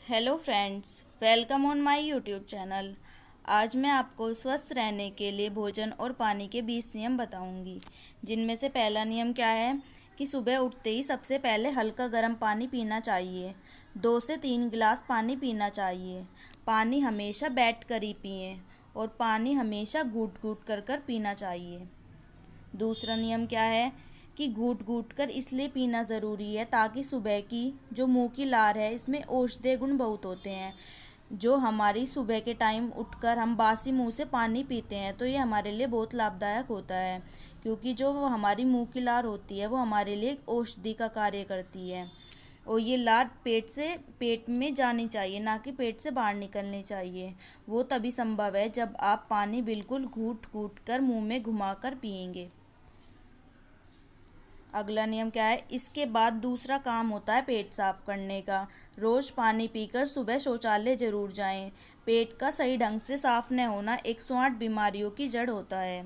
Hello friends, welcome on my YouTube channel. आज मैं आपको स्वस्थ रहने के लिए भोजन और पानी के 20 नियम बताऊंगी, जिनमें से पहला नियम क्या है कि सुबह उठते ही सबसे पहले हल्का गर्म पानी पीना चाहिए। 2 से 3 गिलास पानी पीना चाहिए। पानी हमेशा बैठ कर ही पिएं और पानी हमेशा घूट घूट कर पीना चाहिए। दूसरा नियम क्या है कि घूट घूट कर इसलिए पीना ज़रूरी है ताकि सुबह की जो मुंह की लार है इसमें औषधीय गुण बहुत होते हैं। जो हमारी सुबह के टाइम उठकर हम बासी मुंह से पानी पीते हैं तो ये हमारे लिए बहुत लाभदायक होता है, क्योंकि जो हमारी मुंह की लार होती है वो हमारे लिए एक औषधि का कार्य करती है। और ये लार पेट में जानी चाहिए, ना कि पेट से बाहर निकलनी चाहिए। वो तभी संभव है जब आप पानी बिल्कुल घूट घूट कर मुँह में घुमाकर पिएंगे। अगला नियम क्या है, इसके बाद दूसरा काम होता है पेट साफ करने का। रोज पानी पीकर सुबह शौचालय जरूर जाएं। पेट का सही ढंग से साफ न होना 108 बीमारियों की जड़ होता है।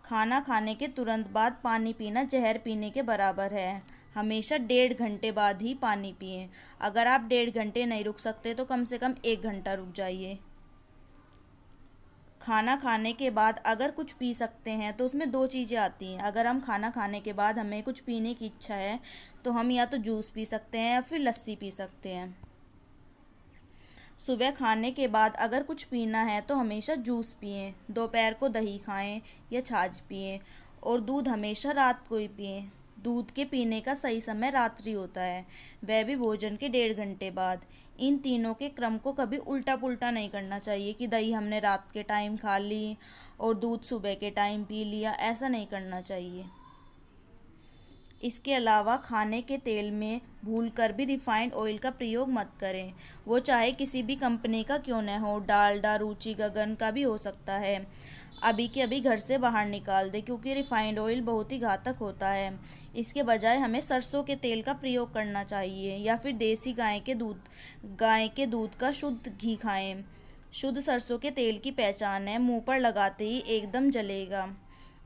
खाना खाने के तुरंत बाद पानी पीना जहर पीने के बराबर है। हमेशा 1.5 घंटे बाद ही पानी पिएं। अगर आप 1.5 घंटे नहीं रुक सकते तो कम से कम 1 घंटा रुक जाइए। खाना खाने के बाद अगर कुछ पी सकते हैं तो उसमें दो चीज़ें आती हैं। अगर हम खाना खाने के बाद हमें कुछ पीने की इच्छा है तो हम या तो जूस पी सकते हैं या फिर लस्सी पी सकते हैं। सुबह खाने के बाद अगर कुछ पीना है तो हमेशा जूस पिएं। दोपहर को दही खाएं या छाछ पिएं। और दूध हमेशा रात को ही पिएं। दूध के पीने का सही समय रात्रि होता है, वह भी भोजन के 1.5 घंटे बाद। इन तीनों के क्रम को कभी उल्टा पुल्टा नहीं करना चाहिए कि दही हमने रात के टाइम खा ली और दूध सुबह के टाइम पी लिया, ऐसा नहीं करना चाहिए। इसके अलावा खाने के तेल में भूलकर भी रिफाइंड ऑयल का प्रयोग मत करें। वो चाहे किसी भी कंपनी का क्यों न हो, डालडा, रुचि, गगन का भी हो सकता है। अभी के अभी घर से बाहर निकाल दें, क्योंकि रिफाइंड ऑयल बहुत ही घातक होता है। इसके बजाय हमें सरसों के तेल का प्रयोग करना चाहिए या फिर देसी गाय के दूध का शुद्ध घी खाएं। शुद्ध सरसों के तेल की पहचान है, मुंह पर लगाते ही एकदम जलेगा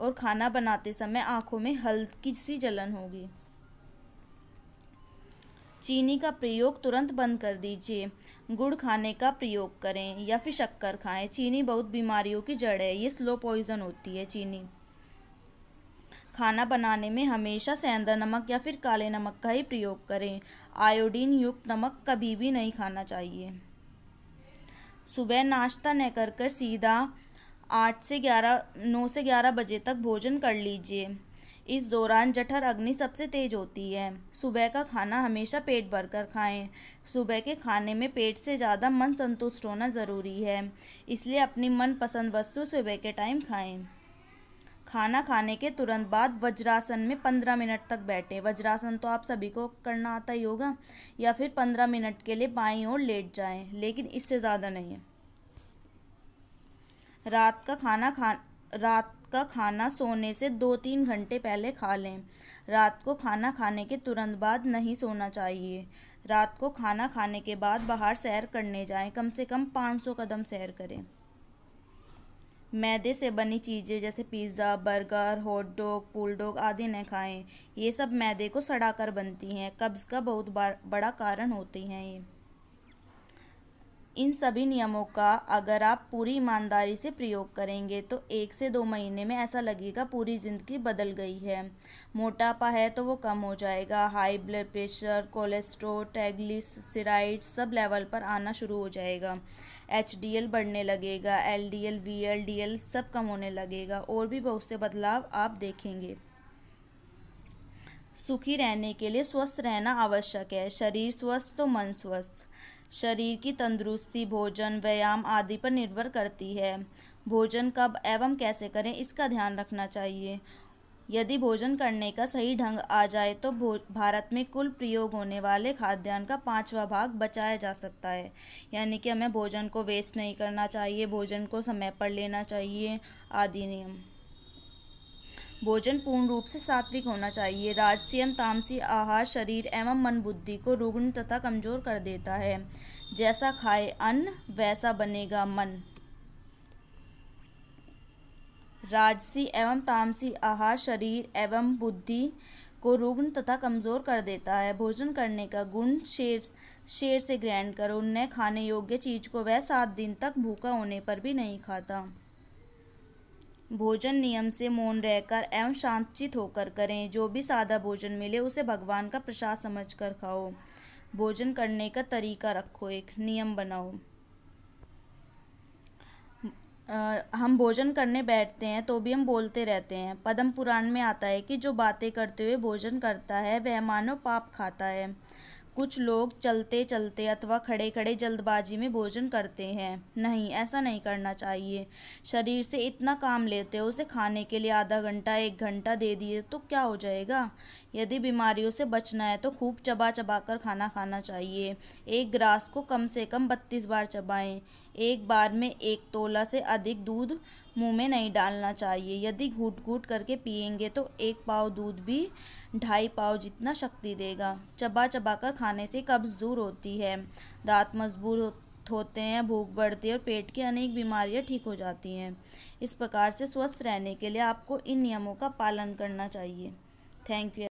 और खाना बनाते समय आंखों में हल्की सी जलन होगी। चीनी का प्रयोग तुरंत बंद कर दीजिए। गुड़ खाने का प्रयोग करें या फिर शक्कर खाएं। चीनी बहुत बीमारियों की जड़ है, ये स्लो पॉइजन होती है चीनी। खाना बनाने में हमेशा सेंधा नमक या फिर काले नमक का ही प्रयोग करें। आयोडीन युक्त नमक कभी भी नहीं खाना चाहिए। सुबह नाश्ता न कर सीधा 9 से 11 बजे तक भोजन कर लीजिए। इस दौरान जठर अग्नि सबसे तेज होती है। सुबह का खाना हमेशा पेट भरकर खाएं। सुबह के खाने में पेट से ज़्यादा मन संतुष्ट होना ज़रूरी है, इसलिए अपनी मनपसंद वस्तु सुबह के टाइम खाएं। खाना खाने के तुरंत बाद वज्रासन में 15 मिनट तक बैठें। वज्रासन तो आप सभी को करना आता ही होगा। या फिर 15 मिनट के लिए बाईं ओर लेट जाएं, लेकिन इससे ज़्यादा नहीं है। रात का खाना सोने से 2-3 घंटे पहले खा लें। रात को खाना खाने के तुरंत बाद नहीं सोना चाहिए। रात को खाना खाने के बाद बाहर सैर करने जाएं। कम से कम 500 कदम सैर करें। मैदे से बनी चीज़ें जैसे पिज़्ज़ा, बर्गर, हॉट डॉग, पुल डॉग आदि न खाएं। ये सब मैदे को सड़ाकर बनती हैं। कब्ज़ का बहुत बड़ा कारण होती हैं ये। इन सभी नियमों का अगर आप पूरी ईमानदारी से प्रयोग करेंगे तो 1 से 2 महीने में ऐसा लगेगा पूरी ज़िंदगी बदल गई है। मोटापा है तो वो कम हो जाएगा। High blood pressure, cholesterol, triglyceride sub level पर आना शुरू हो जाएगा। HDL बढ़ने लगेगा। LDL, VLDL सब कम होने लगेगा और भी बहुत से बदलाव आप देखेंगे। सुखी रहने के लिए स्वस्थ रहना आवश्यक है। शरीर स्वस्थ तो मन स्वस्थ। शरीर की तंदुरुस्ती भोजन, व्यायाम आदि पर निर्भर करती है। भोजन कब एवं कैसे करें इसका ध्यान रखना चाहिए। यदि भोजन करने का सही ढंग आ जाए तो भारत में कुल प्रयोग होने वाले खाद्यान्न का 5वां भाग बचाया जा सकता है। यानी कि हमें भोजन को वेस्ट नहीं करना चाहिए, भोजन को समय पर लेना चाहिए आदि नियम। भोजन पूर्ण रूप से सात्विक होना चाहिए। राजसी एवं तामसी आहार शरीर एवं मन बुद्धि को रुग्ण तथा कमजोर कर देता है। जैसा खाए अन्न वैसा बनेगा मन। राजसी एवं तामसी आहार शरीर एवं बुद्धि को रुग्ण तथा कमज़ोर कर देता है। भोजन करने का गुण शेर से ग्रहण करो। न खाने योग्य चीज को वह 7 दिन तक भूखा होने पर भी नहीं खाता। भोजन नियम से मौन रहकर एवं शांतचित्त होकर करें। जो भी सादा भोजन मिले उसे भगवान का प्रसाद समझकर खाओ। भोजन करने का तरीका रखो, एक नियम बनाओ। हम भोजन करने बैठते हैं तो भी हम बोलते रहते हैं। पद्म पुराण में आता है कि जो बातें करते हुए भोजन करता है वह मानो पाप खाता है। कुछ लोग चलते चलते अथवा खड़े खड़े जल्दबाजी में भोजन करते हैं। नहीं, ऐसा नहीं करना चाहिए। शरीर से इतना काम लेते हो, उसे खाने के लिए आधा घंटा 1 घंटा दे दिए तो क्या हो जाएगा। यदि बीमारियों से बचना है तो खूब चबा चबा कर खाना खाना चाहिए। एक गिलास को कम से कम 32 बार चबाएं। एक बार में 1 तोला से अधिक दूध मुंह में नहीं डालना चाहिए। यदि घूट घूट करके पिएंगे तो 1 पाव दूध भी 2.5 पाव जितना शक्ति देगा। चबा चबा कर खाने से कब्ज दूर होती है, दांत मजबूत होते हैं, भूख बढ़ती है और पेट की अनेक बीमारियां ठीक हो जाती हैं। इस प्रकार से स्वस्थ रहने के लिए आपको इन नियमों का पालन करना चाहिए। Thank you.